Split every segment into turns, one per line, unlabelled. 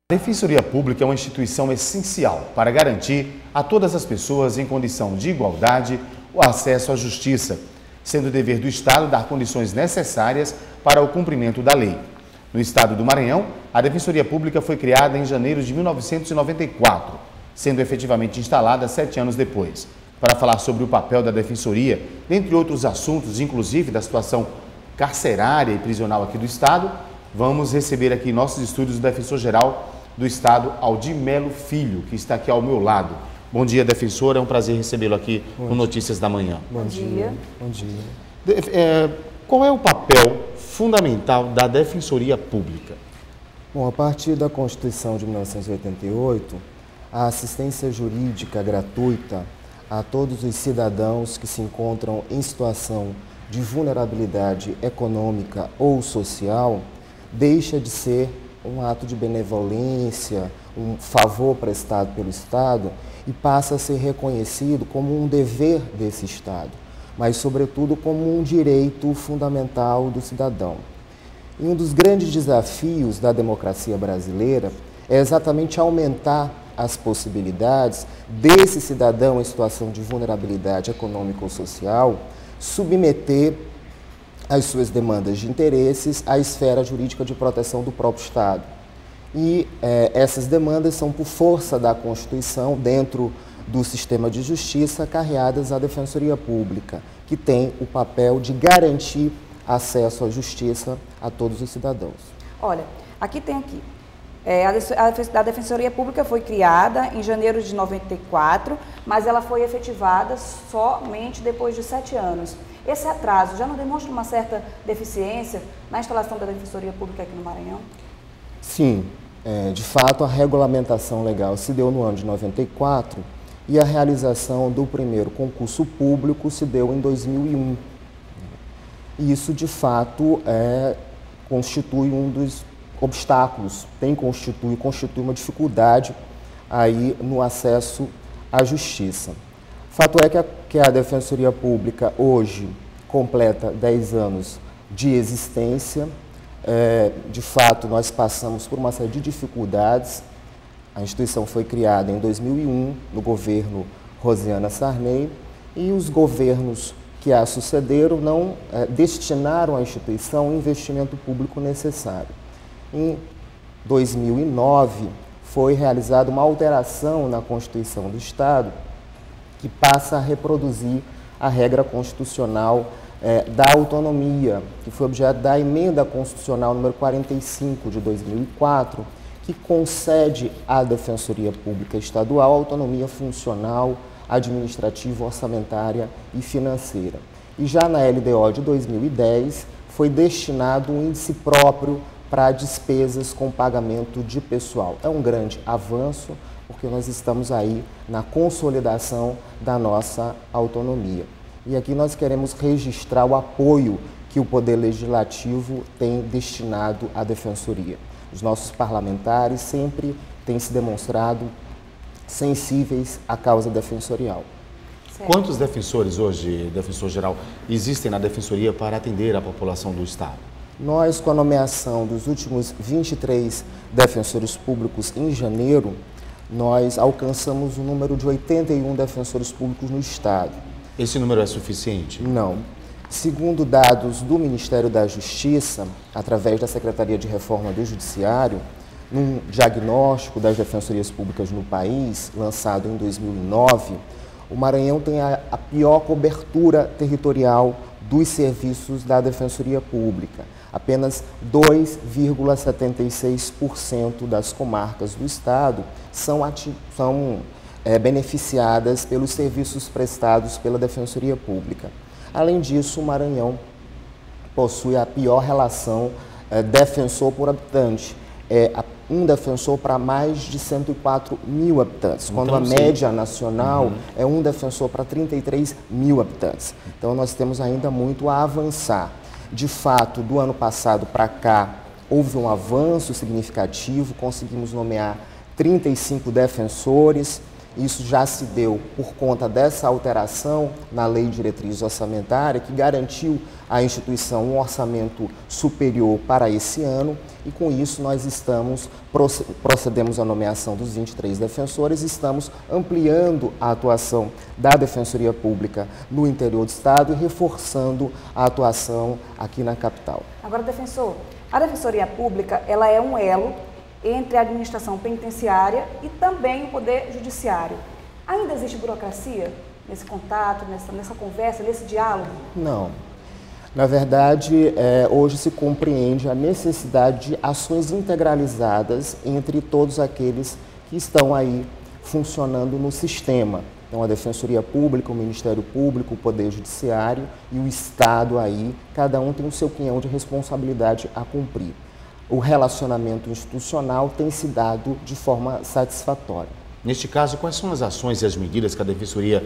A Defensoria Pública é uma instituição essencial para garantir a todas as pessoas em condição de igualdade o acesso à justiça, sendo dever do Estado dar condições necessárias para o cumprimento da lei. No estado do Maranhão, a Defensoria Pública foi criada em janeiro de 1994, sendo efetivamente instalada 7 anos depois. Para falar sobre o papel da Defensoria, dentre outros assuntos, inclusive da situação carcerária e prisional aqui do Estado, vamos receber aqui em nossos estúdios o Defensor-Geral do Estado, Aldir Melo Filho, que está aqui ao meu lado. Bom dia, defensor. É um prazer recebê-lo aqui no Notícias da Manhã.
Bom dia.
Bom dia.
Qual é o papel fundamental da Defensoria Pública?
Bom, a partir da Constituição de 1988, a assistência jurídica gratuita a todos os cidadãos que se encontram em situação de vulnerabilidade econômica ou social deixa de ser um ato de benevolência, um favor prestado pelo Estado e passa a ser reconhecido como um dever desse Estado, mas sobretudo como um direito fundamental do cidadão. E um dos grandes desafios da democracia brasileira é exatamente aumentar as possibilidades desse cidadão em situação de vulnerabilidade econômica ou social submeter as suas demandas de interesses à esfera jurídica de proteção do próprio Estado. E essas demandas são, por força da Constituição, dentro do sistema de justiça, carreadas à Defensoria Pública, que tem o papel de garantir acesso à justiça a todos os cidadãos.
Olha, aqui tem aqui. A Defensoria Pública foi criada em janeiro de 94, mas ela foi efetivada somente depois de 7 anos. Esse atraso já não demonstra uma certa deficiência na instalação da Defensoria Pública aqui no Maranhão?
Sim, de fato a regulamentação legal se deu no ano de 94 e a realização do primeiro concurso público se deu em 2001. E isso de fato constitui um dos obstáculos, constitui uma dificuldade aí no acesso à justiça. Fato é que a Defensoria Pública hoje completa 10 anos de existência. De fato, nós passamos por uma série de dificuldades. A instituição foi criada em 2001, no governo Rosiana Sarney, e os governos que a sucederam não destinaram à instituição o investimento público necessário. Em 2009, foi realizada uma alteração na Constituição do Estado que passa a reproduzir a regra constitucional da autonomia, que foi objeto da emenda constitucional número 45 de 2004, que concede à Defensoria Pública Estadual autonomia funcional, administrativa, orçamentária e financeira. E já na LDO de 2010 foi destinado um índice próprio para despesas com pagamento de pessoal. É um grande avanço, porque nós estamos aí na consolidação da nossa autonomia. E aqui nós queremos registrar o apoio que o Poder Legislativo tem destinado à Defensoria. Os nossos parlamentares sempre têm se demonstrado sensíveis à causa defensorial.
Certo.
Quantos defensores hoje, defensor-geral, existem na Defensoria para atender a população do Estado?
Nós, com a nomeação dos últimos 23 defensores públicos em janeiro, nós alcançamos o número de 81 defensores públicos no Estado.
Esse número é suficiente?
Não. Segundo dados do Ministério da Justiça, através da Secretaria de Reforma do Judiciário, num diagnóstico das defensorias públicas no país, lançado em 2009, o Maranhão tem a pior cobertura territorial dos serviços da Defensoria Pública. Apenas 2,76% das comarcas do Estado são beneficiadas pelos serviços prestados pela Defensoria Pública. Além disso, o Maranhão possui a pior relação defensor por habitante. Um defensor para mais de 104 mil habitantes, quando a média nacional é um defensor para 33 mil habitantes. Então, nós temos ainda muito a avançar. De fato, do ano passado para cá, houve um avanço significativo, conseguimos nomear 35 defensores Isso já se deu por conta dessa alteração na Lei de Diretriz Orçamentária, que garantiu à instituição um orçamento superior para esse ano, e com isso nós procedemos à nomeação dos 23 defensores, estamos ampliando a atuação da Defensoria Pública no interior do Estado e reforçando a atuação aqui na capital.
Agora, defensor, a Defensoria Pública ela é um elo entre a administração penitenciária e também o Poder Judiciário. Ainda existe burocracia nesse contato, nessa conversa, nesse diálogo?
Não. Na verdade, hoje se compreende a necessidade de ações integralizadas entre todos aqueles que estão aí funcionando no sistema. Então, a Defensoria Pública, o Ministério Público, o Poder Judiciário e o Estado aí, cada um tem o seu quinhão de responsabilidade a cumprir. O relacionamento institucional tem se dado de forma satisfatória.
Neste caso, quais são as ações e as medidas que a Defensoria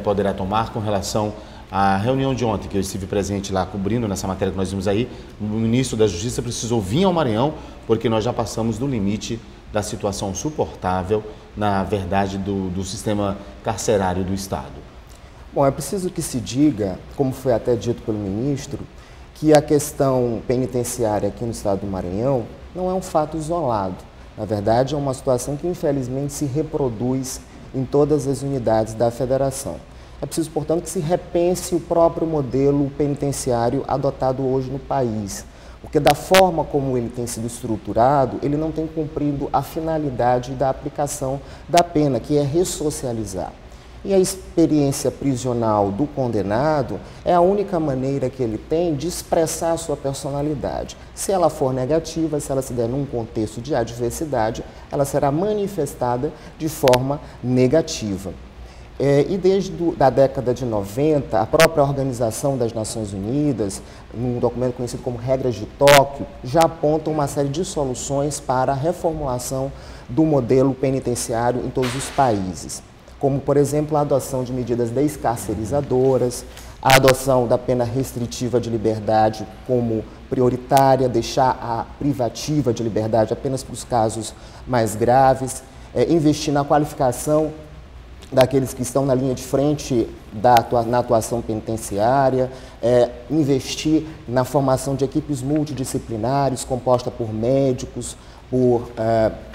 poderá tomar com relação à reunião de ontem, que eu estive presente lá cobrindo nessa matéria que nós vimos aí? O ministro da Justiça precisou vir ao Maranhão porque nós já passamos do limite da situação suportável, na verdade, do sistema carcerário do Estado.
Bom, é preciso que se diga, como foi até dito pelo ministro, que a questão penitenciária aqui no estado do Maranhão não é um fato isolado. Na verdade, é uma situação que, infelizmente, se reproduz em todas as unidades da federação. É preciso, portanto, que se repense o próprio modelo penitenciário adotado hoje no país, porque da forma como ele tem sido estruturado, ele não tem cumprido a finalidade da aplicação da pena, que é ressocializar. E a experiência prisional do condenado é a única maneira que ele tem de expressar a sua personalidade. Se ela for negativa, se ela se der num contexto de adversidade, ela será manifestada de forma negativa. E desde a década de 90, a própria Organização das Nações Unidas, num documento conhecido como Regras de Tóquio, já aponta uma série de soluções para a reformulação do modelo penitenciário em todos os países, como, por exemplo, a adoção de medidas descarcerizadoras, a adoção da pena restritiva de liberdade como prioritária, deixar a privativa de liberdade apenas para os casos mais graves, investir na qualificação daqueles que estão na linha de frente na atuação penitenciária, investir na formação de equipes multidisciplinares, composta por médicos, por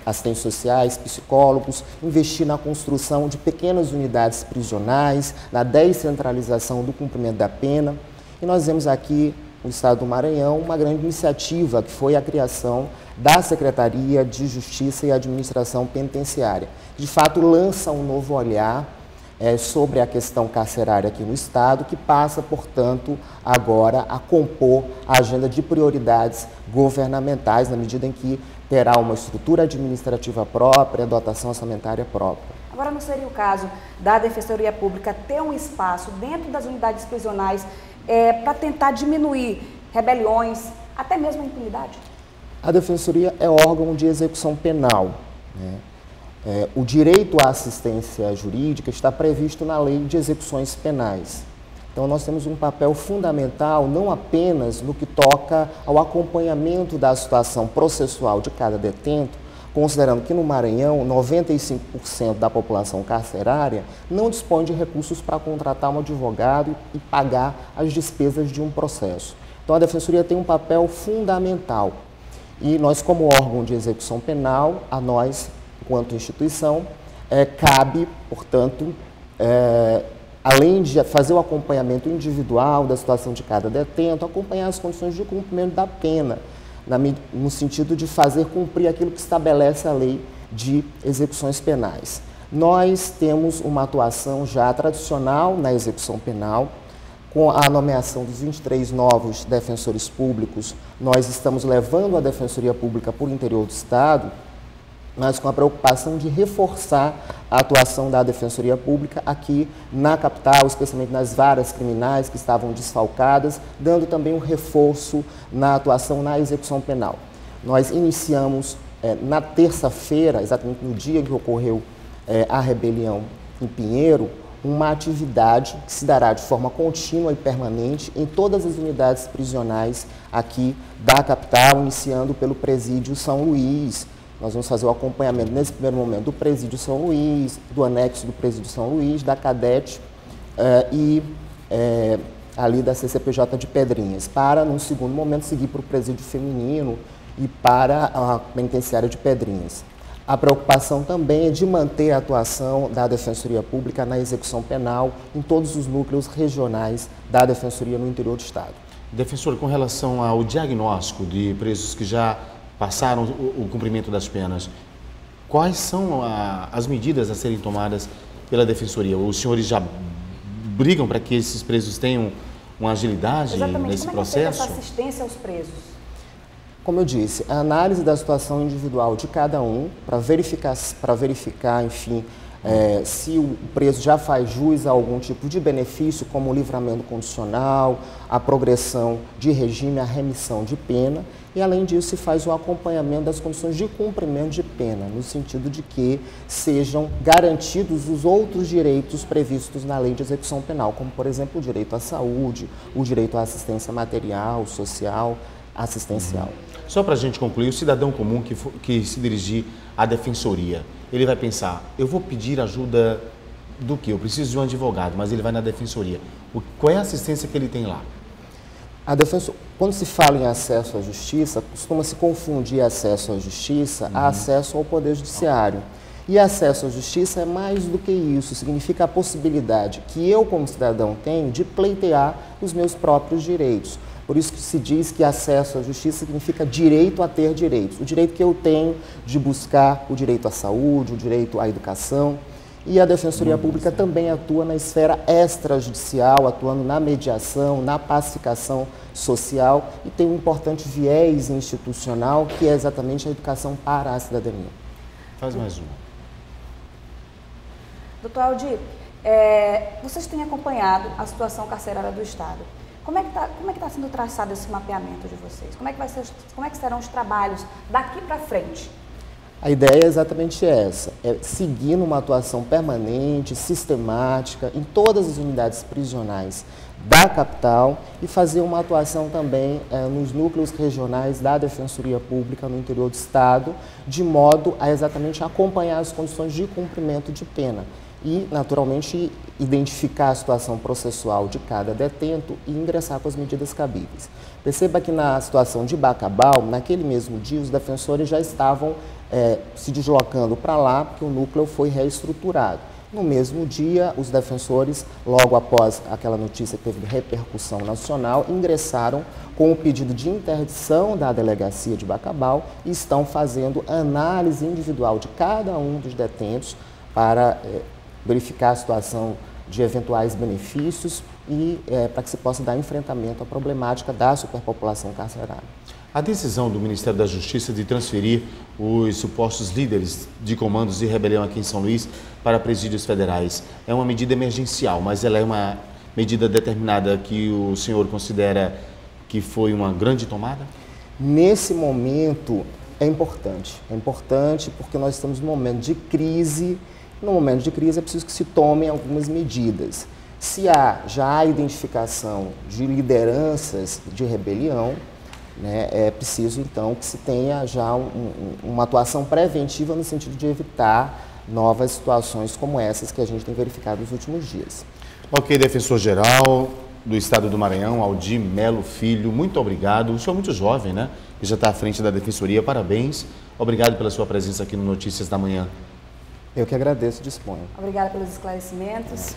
assistentes sociais, psicólogos, investir na construção de pequenas unidades prisionais, na descentralização do cumprimento da pena. E nós vemos aqui no estado do Maranhão uma grande iniciativa, que foi a criação da Secretaria de Justiça e Administração Penitenciária. De fato, lança um novo olhar sobre a questão carcerária aqui no estado, que passa, portanto, agora a compor a agenda de prioridades governamentais, na medida em que terá uma estrutura administrativa própria, dotação orçamentária própria.
Agora, não seria o caso da Defensoria Pública ter um espaço dentro das unidades prisionais para tentar diminuir rebeliões, até mesmo a impunidade?
A Defensoria é órgão de execução penal, né? O direito à assistência jurídica está previsto na Lei de Execuções Penais. Então, nós temos um papel fundamental não apenas no que toca ao acompanhamento da situação processual de cada detento, considerando que no Maranhão 95% da população carcerária não dispõe de recursos para contratar um advogado e pagar as despesas de um processo. Então, a Defensoria tem um papel fundamental. E nós, como órgão de execução penal, a nós, enquanto instituição, cabe, portanto, além de fazer o acompanhamento individual da situação de cada detento, acompanhar as condições de cumprimento da pena, no sentido de fazer cumprir aquilo que estabelece a Lei de Execuções Penais. Nós temos uma atuação já tradicional na execução penal, com a nomeação dos 23 novos defensores públicos. Nós estamos levando a Defensoria Pública por interior do Estado, mas com a preocupação de reforçar a atuação da Defensoria Pública aqui na capital, especialmente nas varas criminais que estavam desfalcadas, dando também um reforço na atuação na execução penal. Nós iniciamos na terça-feira, exatamente no dia que ocorreu a rebelião em Pinheiro, uma atividade que se dará de forma contínua e permanente em todas as unidades prisionais aqui da capital, iniciando pelo Presídio São Luís, Nós vamos fazer o acompanhamento, nesse primeiro momento, do Presídio São Luís, do anexo do Presídio São Luís, da Cadete ali da CCPJ de Pedrinhas, para, num segundo momento, seguir para o Presídio Feminino e para a Penitenciária de Pedrinhas. A preocupação também é de manter a atuação da Defensoria Pública na execução penal em todos os núcleos regionais da Defensoria no interior do Estado.
Defensor, com relação ao diagnóstico de presos que já passaram o cumprimento das penas, quais são as medidas a serem tomadas pela Defensoria? Os senhores já brigam para que esses presos tenham uma agilidade nesse processo?
Como é essa assistência aos presos?
Como eu disse, a análise da situação individual de cada um, para verificar, enfim, se o preso já faz jus a algum tipo de benefício, como o livramento condicional, a progressão de regime, a remissão de pena, e além disso se faz o acompanhamento das condições de cumprimento de pena, no sentido de que sejam garantidos os outros direitos previstos na lei de execução penal, como por exemplo o direito à saúde, o direito à assistência material, social, assistencial.
Só para a gente concluir, o cidadão comum que se dirigir à Defensoria, ele vai pensar, eu vou pedir ajuda do quê? Eu preciso de um advogado, mas ele vai na Defensoria. Qual é a assistência que ele tem lá?
Quando se fala em acesso à justiça, costuma-se confundir acesso à justiça a acesso ao Poder Judiciário. E acesso à justiça é mais do que isso, significa a possibilidade que eu, como cidadão, tenho de pleitear os meus próprios direitos. Por isso que se diz que acesso à justiça significa direito a ter direitos. O direito que eu tenho de buscar o direito à saúde, o direito à educação. E a Defensoria Pública também atua na esfera extrajudicial, atuando na mediação, na pacificação social e tem um importante viés institucional que é exatamente a educação para a cidadania.
Faz mais uma.
Doutor Aldir, vocês têm acompanhado a situação carcerária do Estado. Como é que tá sendo traçado esse mapeamento de vocês? Como é que serão os trabalhos daqui para frente?
A ideia é exatamente essa, é seguir numa atuação permanente, sistemática, em todas as unidades prisionais da capital e fazer uma atuação também nos núcleos regionais da Defensoria Pública no interior do Estado, de modo a exatamente acompanhar as condições de cumprimento de pena e, naturalmente, identificar a situação processual de cada detento e ingressar com as medidas cabíveis. Perceba que na situação de Bacabal, naquele mesmo dia, os defensores já estavam se deslocando para lá, porque o núcleo foi reestruturado. No mesmo dia, os defensores, logo após aquela notícia que teve repercussão nacional, ingressaram com o pedido de interdição da delegacia de Bacabal e estão fazendo análise individual de cada um dos detentos para verificar a situação de eventuais benefícios e para que se possa dar enfrentamento à problemática da superpopulação carcerária.
A decisão do Ministério da Justiça de transferir os supostos líderes de comandos de rebelião aqui em São Luís para presídios federais é uma medida emergencial, mas ela é uma medida determinada que o senhor considera que foi uma grande tomada?
Nesse momento é importante porque nós estamos num momento de crise. No momento de crise é preciso que se tomem algumas medidas. Se já há identificação de lideranças de rebelião, é preciso, então, que se tenha já uma atuação preventiva no sentido de evitar novas situações como essas que a gente tem verificado nos últimos dias.
Ok, defensor-geral do Estado do Maranhão, Aldir Melo Filho, muito obrigado. O senhor é muito jovem, né? Que já está à frente da Defensoria, parabéns. Obrigado pela sua presença aqui no Notícias da Manhã.
Eu que agradeço, disponho.
Obrigada pelos esclarecimentos.